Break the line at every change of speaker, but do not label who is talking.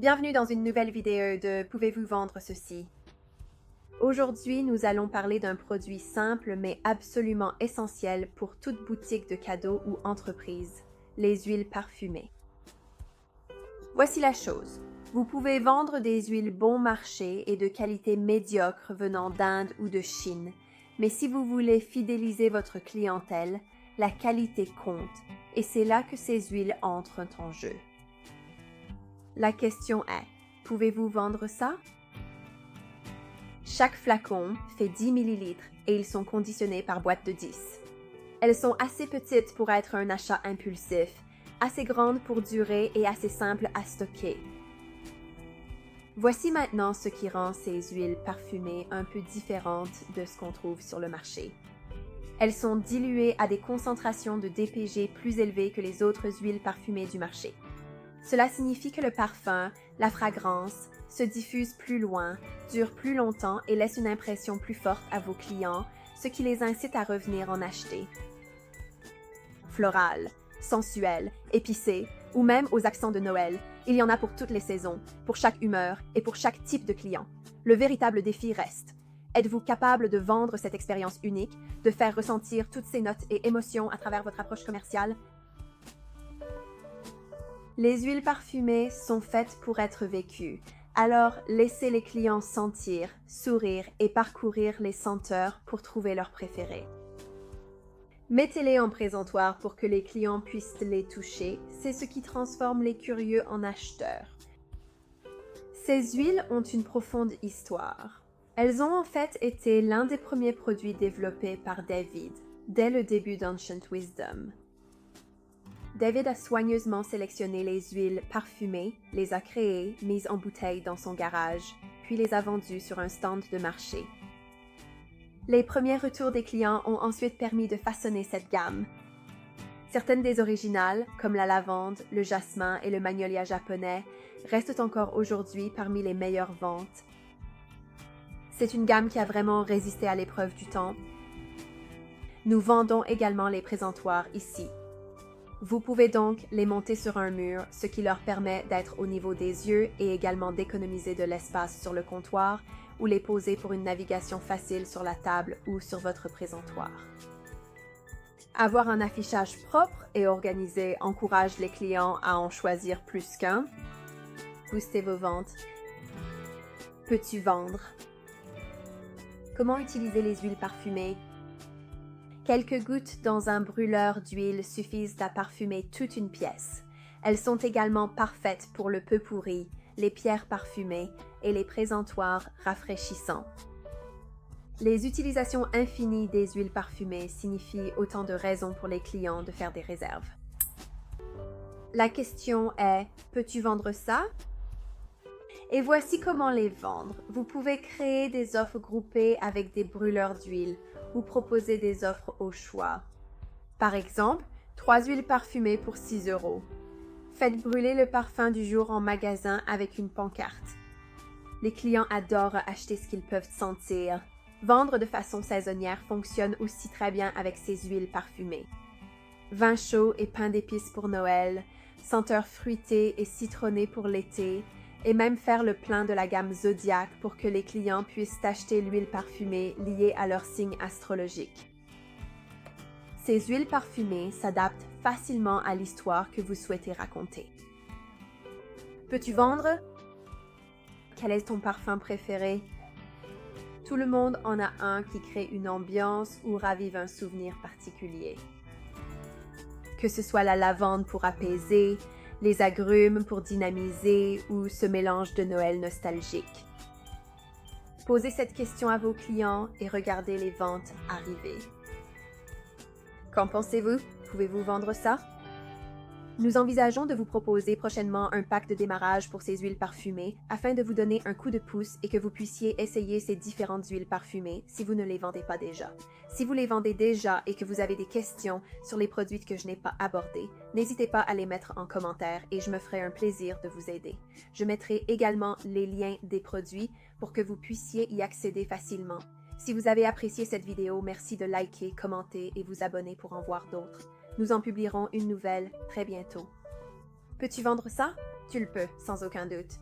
Bienvenue dans une nouvelle vidéo de Pouvez-vous vendre ceci? Aujourd'hui, nous allons parler d'un produit simple mais absolument essentiel pour toute boutique de cadeaux ou entreprise, les huiles parfumées. Voici la chose. Vous pouvez vendre des huiles bon marché et de qualité médiocre venant d'Inde ou de Chine, mais si vous voulez fidéliser votre clientèle, la qualité compte et c'est là que ces huiles entrent en jeu. La question est, pouvez-vous vendre ça? Chaque flacon fait 10 ml et ils sont conditionnés par boîte de 10. Elles sont assez petites pour être un achat impulsif, assez grandes pour durer et assez simples à stocker. Voici maintenant ce qui rend ces huiles parfumées un peu différentes de ce qu'on trouve sur le marché. Elles sont diluées à des concentrations de DPG plus élevées que les autres huiles parfumées du marché. Cela signifie que le parfum, la fragrance, se diffuse plus loin, dure plus longtemps et laisse une impression plus forte à vos clients, ce qui les incite à revenir en acheter. Floral, sensuel, épicé, ou même aux accents de Noël, il y en a pour toutes les saisons, pour chaque humeur et pour chaque type de client. Le véritable défi reste. Êtes-vous capable de vendre cette expérience unique, de faire ressentir toutes ces notes et émotions à travers votre approche commerciale? Les huiles parfumées sont faites pour être vécues, alors laissez les clients sentir, sourire et parcourir les senteurs pour trouver leur préféré. Mettez-les en présentoir pour que les clients puissent les toucher, c'est ce qui transforme les curieux en acheteurs. Ces huiles ont une profonde histoire. Elles ont en fait été l'un des premiers produits développés par David, dès le début d'Ancient Wisdom. David a soigneusement sélectionné les huiles parfumées, les a créées, mises en bouteille dans son garage, puis les a vendues sur un stand de marché. Les premiers retours des clients ont ensuite permis de façonner cette gamme. Certaines des originales, comme la lavande, le jasmin et le magnolia japonais, restent encore aujourd'hui parmi les meilleures ventes. C'est une gamme qui a vraiment résisté à l'épreuve du temps. Nous vendons également les présentoirs ici. Vous pouvez donc les monter sur un mur, ce qui leur permet d'être au niveau des yeux et également d'économiser de l'espace sur le comptoir ou les poser pour une navigation facile sur la table ou sur votre présentoir. Avoir un affichage propre et organisé encourage les clients à en choisir plus qu'un. Booster vos ventes. Peux-tu vendre? Comment utiliser les huiles parfumées? Quelques gouttes dans un brûleur d'huile suffisent à parfumer toute une pièce. Elles sont également parfaites pour le pot pourri, les pierres parfumées et les présentoirs rafraîchissants. Les utilisations infinies des huiles parfumées signifient autant de raisons pour les clients de faire des réserves. La question est, peux-tu vendre ça? Et voici comment les vendre. Vous pouvez créer des offres groupées avec des brûleurs d'huile ou proposer des offres au choix. Par exemple, 3 huiles parfumées pour 6 €. Faites brûler le parfum du jour en magasin avec une pancarte. Les clients adorent acheter ce qu'ils peuvent sentir. Vendre de façon saisonnière fonctionne aussi très bien avec ces huiles parfumées. Vin chaud et pain d'épices pour Noël, senteurs fruitées et citronnées pour l'été, et même faire le plein de la gamme Zodiac pour que les clients puissent acheter l'huile parfumée liée à leur signe astrologique. Ces huiles parfumées s'adaptent facilement à l'histoire que vous souhaitez raconter. Peux-tu vendre? Quel est ton parfum préféré? Tout le monde en a un qui crée une ambiance ou ravive un souvenir particulier. Que ce soit la lavande pour apaiser, les agrumes pour dynamiser ou ce mélange de Noël nostalgique. Posez cette question à vos clients et regardez les ventes arriver. Qu'en pensez-vous? Pouvez-vous vendre ça? Nous envisageons de vous proposer prochainement un pack de démarrage pour ces huiles parfumées afin de vous donner un coup de pouce et que vous puissiez essayer ces différentes huiles parfumées si vous ne les vendez pas déjà. Si vous les vendez déjà et que vous avez des questions sur les produits que je n'ai pas abordés, n'hésitez pas à les mettre en commentaire et je me ferai un plaisir de vous aider. Je mettrai également les liens des produits pour que vous puissiez y accéder facilement. Si vous avez apprécié cette vidéo, merci de liker, commenter et vous abonner pour en voir d'autres. Nous en publierons une nouvelle très bientôt. Peux-tu vendre ça? Tu le peux, sans aucun doute.